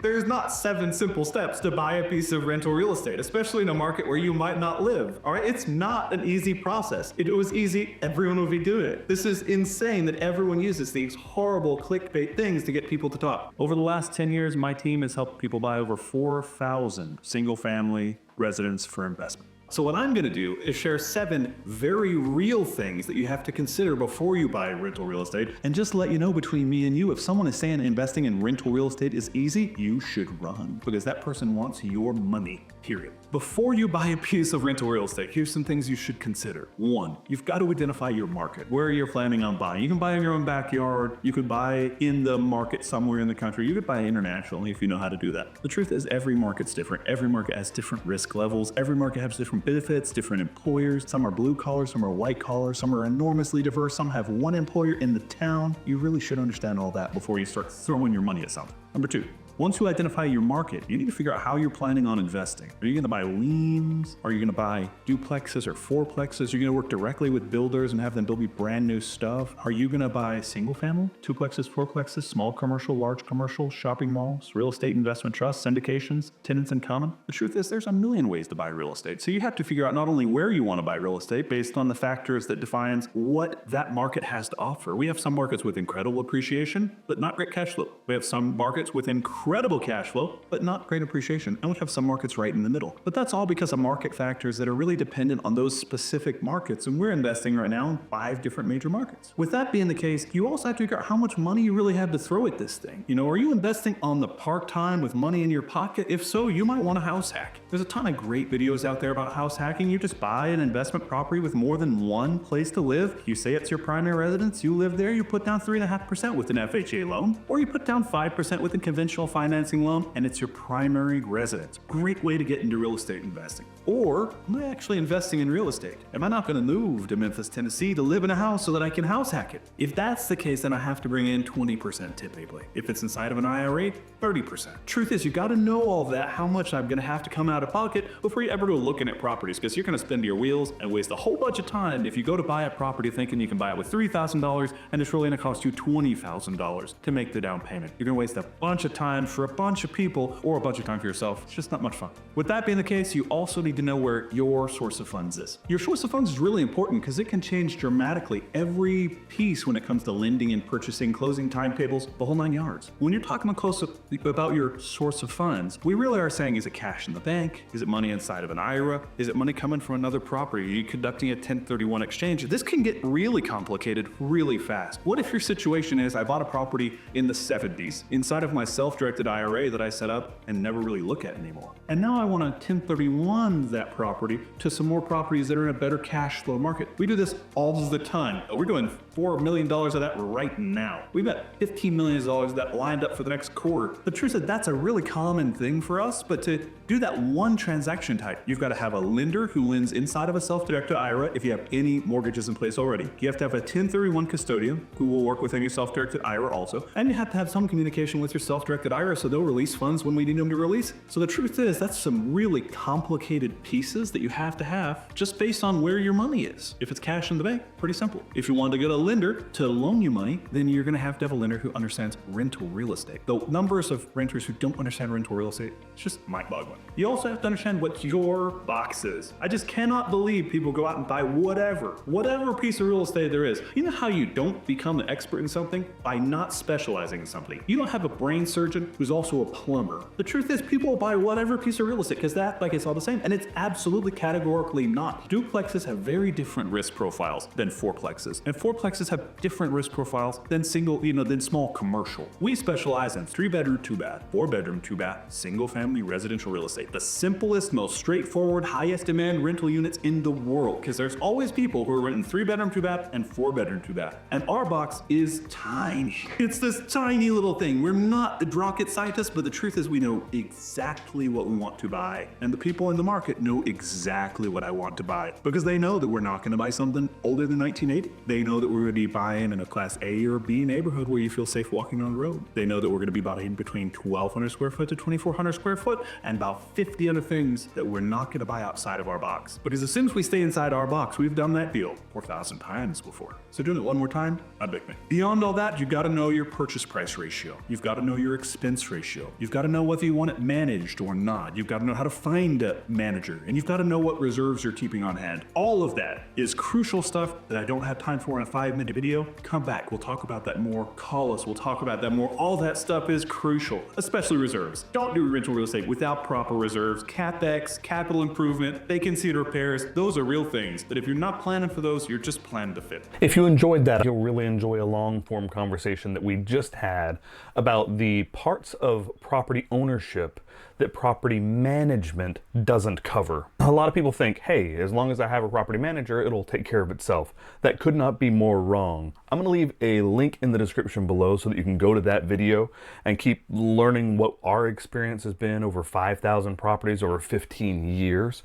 There's not 7 simple steps to buy a piece of rental real estate, especially in a market where you might not live. All right, it's not an easy process. If it was easy, everyone would be doing it. This is insane that everyone uses these horrible clickbait things to get people to talk. Over the last 10 years, my team has helped people buy over 4,000 single-family residents for investment. So what I'm gonna do is share 7 very real things that you have to consider before you buy rental real estate. And just to let you know, between me and you, if someone is saying investing in rental real estate is easy, you should run, because that person wants your money, period. Before you buy a piece of rental real estate, here's some things you should consider. 1, you've got to identify your market, where you're planning on buying. You can buy in your own backyard, you could buy in the market somewhere in the country, you could buy internationally if you know how to do that. The truth is every market's different. Every market has different risk levels. Every market has different benefits, different employers. Some are blue collar, some are white collar, some are enormously diverse, some have one employer in the town. You really should understand all that before you start throwing your money at something. Number 2, once you identify your market, you need to figure out how you're planning on investing. Are you gonna buy liens? Are you gonna buy duplexes or fourplexes? Are you gonna work directly with builders and have them build you brand new stuff? Are you gonna buy single family, duplexes, fourplexes, small commercial, large commercial, shopping malls, real estate investment trusts, syndications, tenants in common? The truth is there's a million ways to buy real estate. So you have to figure out not only where you wanna buy real estate based on the factors that defines what that market has to offer. We have some markets with incredible appreciation, but not great cash flow. We have some markets with incredible cash flow, but not great appreciation. And we have some markets right in the middle. But that's all because of market factors that are really dependent on those specific markets. And we're investing right now in 5 different major markets. With that being the case, you also have to figure out how much money you really have to throw at this thing. You know, are you investing on the part-time with money in your pocket? If so, you might want a house hack. There's a ton of great videos out there about house hacking. You just buy an investment property with more than one place to live. You say it's your primary residence, you live there, you put down 3.5% with an FHA loan, or you put down 5% with a conventional financing loan, and it's your primary residence. Great way to get into real estate investing. Or, am I actually investing in real estate? Am I not gonna move to Memphis, Tennessee to live in a house so that I can house hack it? If that's the case, then I have to bring in 20% typically. If it's inside of an IRA, 30%. Truth is, you gotta know all that, how much I'm gonna have to come out of pocket before you ever go looking at properties, because you're gonna spin your wheels and waste a whole bunch of time if you go to buy a property thinking you can buy it with $3,000 and it's really gonna cost you $20,000 to make the down payment. You're gonna waste a bunch of time for a bunch of people or a bunch of time for yourself. It's just not much fun. With that being the case, you also need to know where your source of funds is. Your source of funds is really important because it can change dramatically every piece when it comes to lending and purchasing, closing timetables, the whole 9 yards. When you're talking about your source of funds, we really are saying, is it cash in the bank? Is it money inside of an IRA? Is it money coming from another property? Are you conducting a 1031 exchange? This can get really complicated really fast. What if your situation is, I bought a property in the 70s inside of my self-directed IRA that I set up and never really look at anymore. And now I want to 1031 that property to some more properties that are in a better cash flow market. We do this all the time. We're doing $4 million of that right now. We've got $15 million of that lined up for the next quarter. The truth is that's a really common thing for us, but to do that one transaction type, you've got to have a lender who lends inside of a self-directed IRA if you have any mortgages in place already. You have to have a 1031 custodian who will work within your self-directed IRA also. And you have to have some communication with your self-directed IRA so they'll release funds when we need them to release. So the truth is that's some really complicated pieces that you have to have just based on where your money is. If it's cash in the bank, pretty simple. If you want to get a lender to loan you money, then you're going to have a lender who understands rental real estate. The numbers of renters who don't understand rental real estate, it's just mind-boggling. You also have to understand what your box is. I just cannot believe people go out and buy whatever piece of real estate there is. You know how you don't become an expert in something? By not specializing in something. You don't have a brain surgeon who's also a plumber. The truth is people buy whatever piece of real estate because that like it's all the same, and it's absolutely categorically not. Duplexes have very different risk profiles than fourplexes, and fourplexes have different risk profiles than than small commercial. We specialize in 3-bedroom, 2-bath, 4-bedroom, 2-bath, single-family residential real estate. The simplest, most straightforward, highest demand rental units in the world, because there's always people who are renting 3-bedroom, 2-bath, and 4-bedroom, 2-bath. And our box is tiny. It's this tiny little thing. We're not the rocket scientists, but the truth is we know exactly what we want to buy. And the people in the market know exactly what I want to buy because they know that we're not going to buy something older than 1980. They know that we're going to be buying in a class A or B neighborhood where you feel safe walking on the road. They know that we're going to be buying between 1,200 square foot to 2,400 square foot and about 50 other things that we're not going to buy outside of our box. Because as soon as we stay inside our box, we've done that deal 4,000 times before. So doing it one more time, not a big thing. Beyond all that, you got to know your purchase price ratio. You've got to know your expense expense ratio. You've got to know whether you want it managed or not. You've got to know how to find a manager, and you've got to know what reserves you're keeping on hand. All of that is crucial stuff that I don't have time for in a 5-minute video. Come back, we'll talk about that more. Call us, we'll talk about that more. All that stuff is crucial, especially reserves. Don't do rental real estate without proper reserves. CapEx, capital improvement, vacancy and repairs, those are real things. But if you're not planning for those, you're just planning to fit. If you enjoyed that, you'll really enjoy a long-form conversation that we just had about the parts of property ownership that property management doesn't cover. A lot of people think, hey, as long as I have a property manager, it'll take care of itself. That could not be more wrong. I'm gonna leave a link in the description below so that you can go to that video and keep learning what our experience has been over 5,000 properties over 15 years.